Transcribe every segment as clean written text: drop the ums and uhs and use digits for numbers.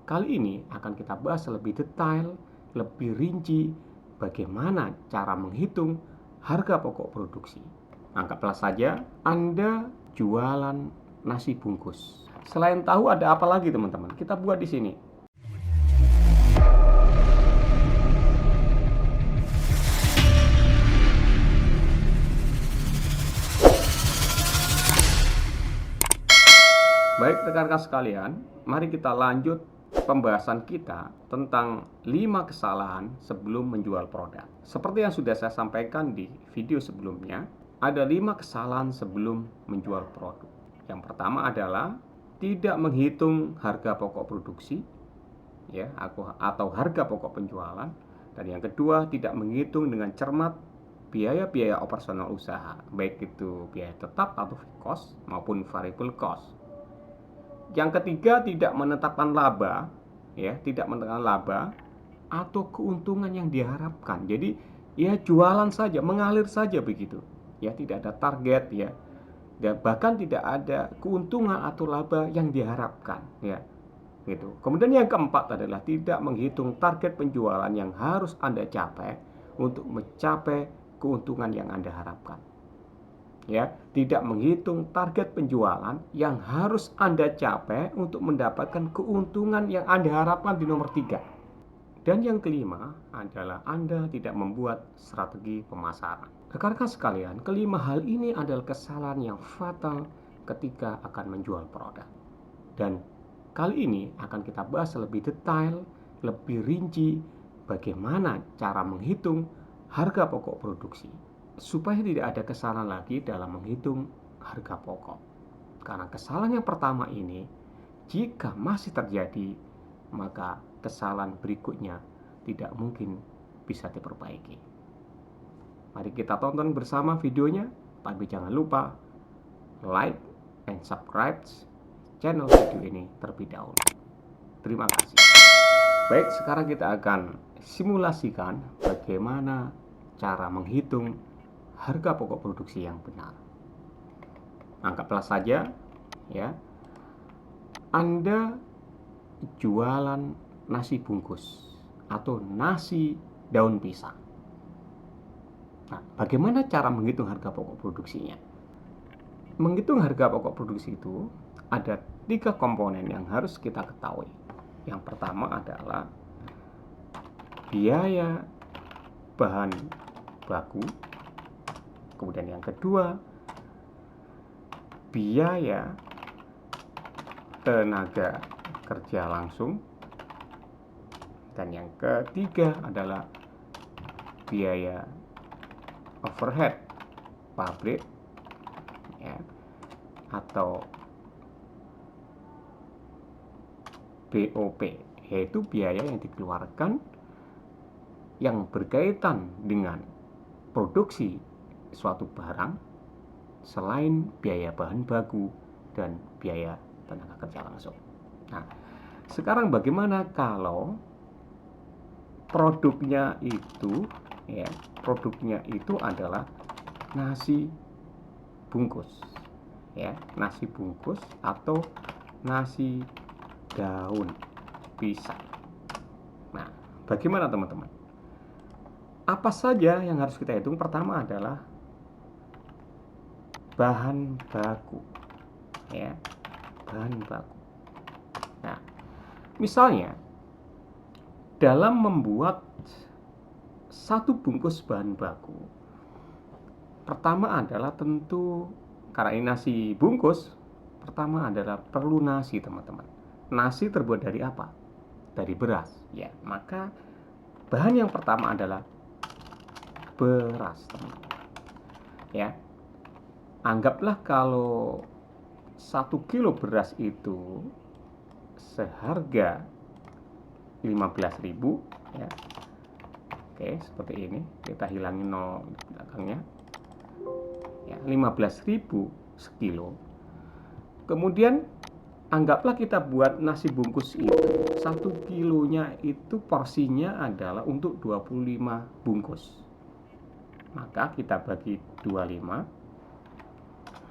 kali ini akan kita bahas lebih detail, lebih rinci bagaimana cara menghitung harga pokok produksi. Anggaplah saja Anda jualan nasi bungkus. Selain tahu ada apa lagi teman-teman? Kita buat di sini. Baik rekan-rekan sekalian, mari kita lanjut pembahasan kita tentang 5 kesalahan sebelum menjual produk. Seperti yang sudah saya sampaikan di video sebelumnya, ada 5 kesalahan sebelum menjual produk. Yang pertama adalah tidak menghitung harga pokok produksi, ya, atau harga pokok penjualan. Dan yang kedua, tidak menghitung dengan cermat biaya-biaya operasional usaha, baik itu biaya tetap atau fixed cost maupun variable cost. Yang ketiga, tidak menetapkan laba, ya, tidak menetapkan laba atau keuntungan yang diharapkan. Jadi, ya jualan saja, mengalir saja begitu. Ya, tidak ada target, ya. Dan bahkan tidak ada keuntungan atau laba yang diharapkan, ya. Gitu. Kemudian yang keempat adalah tidak menghitung target penjualan yang harus Anda capai untuk mencapai keuntungan yang Anda harapkan. Ya, tidak menghitung target penjualan yang harus Anda capai untuk mendapatkan keuntungan yang Anda harapkan di nomor 3. Dan yang kelima adalah Anda tidak membuat strategi pemasaran. Rekan-rekan sekalian, kelima hal ini adalah kesalahan yang fatal ketika akan menjual produk. Dan kali ini akan kita bahas lebih detail, lebih rinci bagaimana cara menghitung harga pokok produksi, supaya tidak ada kesalahan lagi dalam menghitung harga pokok. Karena kesalahan yang pertama ini, jika masih terjadi, maka kesalahan berikutnya tidak mungkin bisa diperbaiki. Mari kita tonton bersama videonya, tapi jangan lupa like and subscribe channel video ini terlebih dahulu. Terima kasih. Baik, sekarang kita akan simulasikan bagaimana cara menghitung harga pokok produksi yang benar. Anggaplah saja, ya, Anda jualan nasi bungkus atau nasi daun pisang. Nah, bagaimana cara menghitung harga pokok produksinya? Menghitung harga pokok produksi itu ada 3 komponen yang harus kita ketahui. Yang pertama adalah biaya bahan baku. Kemudian yang kedua, biaya tenaga kerja langsung. Dan yang ketiga adalah biaya overhead pabrik, ya, atau BOP, yaitu biaya yang dikeluarkan yang berkaitan dengan produksi suatu barang selain biaya bahan baku dan biaya tenaga kerja langsung. Nah, sekarang bagaimana kalau produknya itu, ya, produknya itu adalah nasi bungkus, ya, nasi bungkus atau nasi daun pisang. Nah, bagaimana teman-teman? Apa saja yang harus kita hitung? Pertama adalah bahan baku, ya, bahan baku. Nah, misalnya dalam membuat satu bungkus bahan baku, pertama adalah tentu, karena ini nasi bungkus, pertama adalah perlu nasi teman-teman. Nasi terbuat dari apa? Dari beras, ya. Maka bahan yang pertama adalah beras, teman-teman. Ya, anggaplah kalau 1 kilo beras itu seharga 15.000, ya. Oke, seperti ini. Kita hilangin 0 di belakangnya. Ya, 15.000 sekilo. Kemudian anggaplah kita buat nasi bungkus itu 1 kilonya itu porsinya adalah untuk 25 bungkus. Maka kita bagi 25,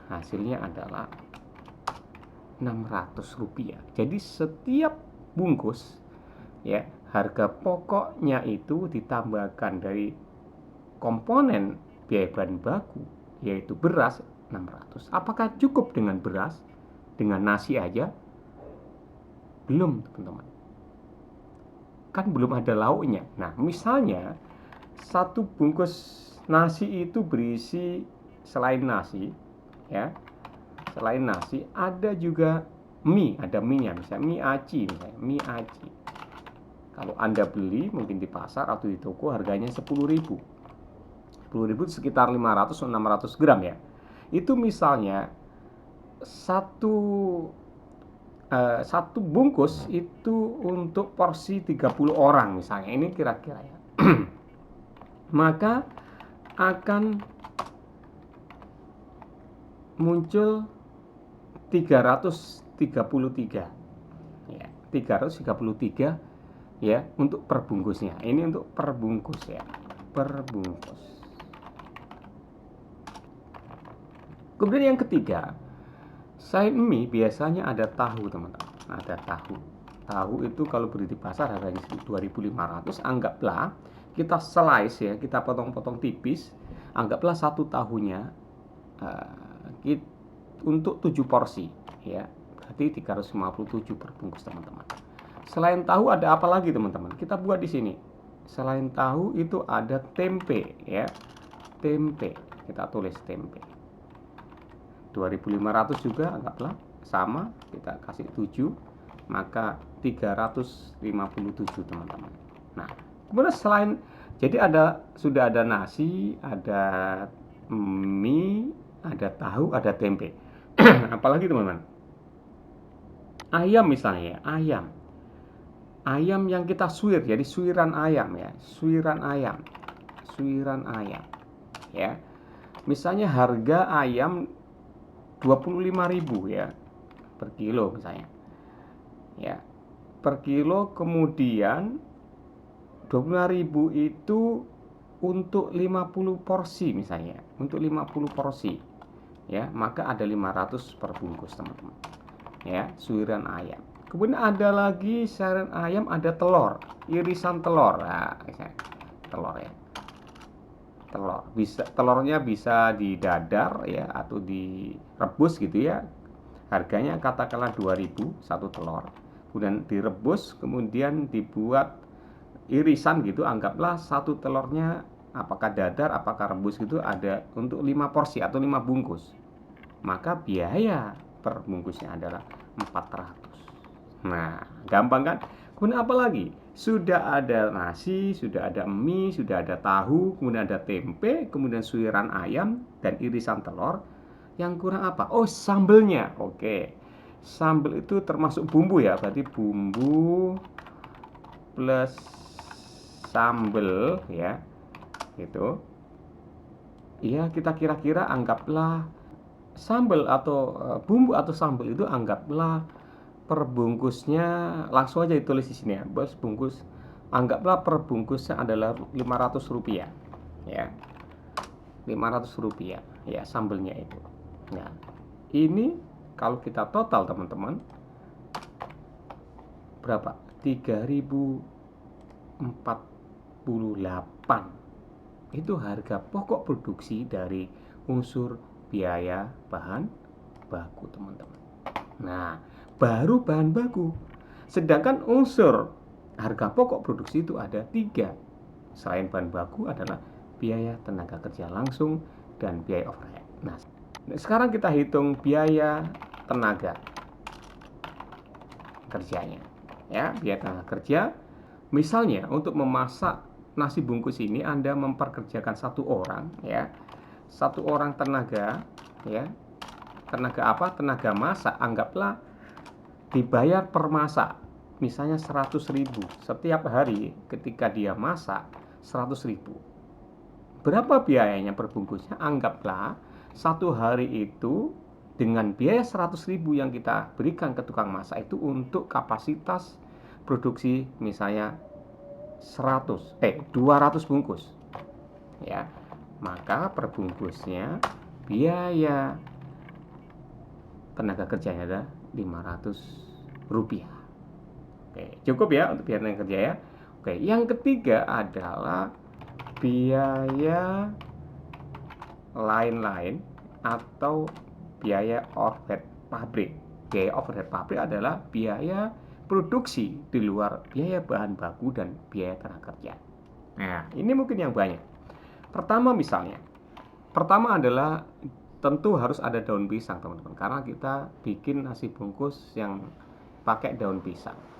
hasilnya adalah Rp600. Jadi setiap bungkus, ya, harga pokoknya itu ditambahkan dari komponen biaya bahan baku, yaitu beras 600. Apakah cukup dengan beras? Dengan nasi aja? Belum, teman-teman. Kan belum ada lauknya. Nah, misalnya satu bungkus nasi itu berisi selain nasi, ya, selain nasi ada juga mie, ada mie-nya, misalnya mie aci, misalnya mie aci. Kalau Anda beli mungkin di pasar atau di toko harganya 10.000. 10.000 sekitar 500-600 gram ya. Itu misalnya satu satu bungkus itu untuk porsi 30 orang misalnya. Ini kira-kira ya. Maka akan muncul 333 ya, 333 ya untuk perbungkusnya. Ini untuk perbungkus ya, perbungkus. Kemudian yang ketiga, selain mie biasanya ada tahu, teman-teman. Ada tahu. Tahu itu kalau beli di pasar harganya 2.500. Anggaplah kita slice ya, kita potong-potong tipis. Anggaplah satu tahunya untuk 7 porsi ya. Berarti 357 per bungkus, teman-teman. Selain tahu ada apa lagi, teman-teman? Kita buat di sini. Selain tahu itu ada tempe ya. Tempe. Kita tulis tempe. 2.500 juga anggaplah sama, kita kasih 7, maka 357, teman-teman. Nah, kemudian selain, jadi sudah ada nasi, ada mie, ada tahu, ada tempe. Apalagi, teman-teman? Ayam misalnya, ayam. Ayam yang kita suir, jadi suiran ayam ya, suiran ayam. Suiran ayam. Ya. Misalnya harga ayam 25.000 ya per kilo misalnya. Ya. Per kilo, kemudian 25.000 itu untuk 50 porsi misalnya. Untuk 50 porsi. Ya, maka ada 500 per bungkus, teman-teman. Ya, suiran ayam. Kemudian ada lagi suiran ayam, ada telur, irisan telur. Nah, telur ya. Telurnya bisa didadar ya atau direbus gitu ya. Harganya katakanlah 2.000 satu telur. Kemudian direbus, kemudian dibuat irisan gitu, anggaplah satu telurnya apakah dadar, apakah rebus gitu ada untuk 5 porsi atau 5 bungkus. Maka biaya per bungkusnya adalah 400. Nah, gampang kan? Kemudian apa lagi? Sudah ada nasi, sudah ada mie, sudah ada tahu, kemudian ada tempe, kemudian suiran ayam dan irisan telur. Yang kurang apa? Oh, sambelnya. Oke. Sambel itu termasuk bumbu ya, berarti bumbu plus sambel ya. Gitu. Iya, kita kira-kira anggaplah sambel atau bumbu atau sambel itu anggaplah perbungkusnya, langsung aja ditulis di sini ya, bos. Bungkus, anggaplah perbungkusnya adalah 500 rupiah ya, 500 rupiah ya sambelnya itu. Nah, ini kalau kita total, teman-teman, berapa? 3.048. Itu harga pokok produksi dari unsur biaya bahan baku, teman-teman. Nah, baru bahan baku. Sedangkan unsur harga pokok produksi itu ada 3. Selain bahan baku adalah biaya tenaga kerja langsung dan biaya overhead. Nah, sekarang kita hitung biaya tenaga kerjanya. Ya, biaya tenaga kerja. Misalnya untuk memasak nasi bungkus ini Anda memperkerjakan 1 orang ya. 1 orang tenaga ya. Tenaga apa? Tenaga masak, anggaplah dibayar per masak. Misalnya 100.000 setiap hari ketika dia masak 100.000. Berapa biayanya per bungkusnya? Anggaplah 1 hari itu dengan biaya 100.000 yang kita berikan ke tukang masak itu untuk kapasitas produksi misalnya 200 bungkus. Ya. Maka per bungkusnya biaya tenaga kerjanya ada 500 rupiah. Oke, cukup ya untuk biaya tenaga kerja ya. Oke, yang ketiga adalah biaya lain-lain atau biaya overhead pabrik. Biaya overhead pabrik adalah biaya produksi di luar biaya bahan baku dan biaya tenaga kerja. Nah, ini mungkin yang banyak. Pertama adalah tentu harus ada daun pisang, teman-teman, karena kita bikin nasi bungkus yang pakai daun pisang.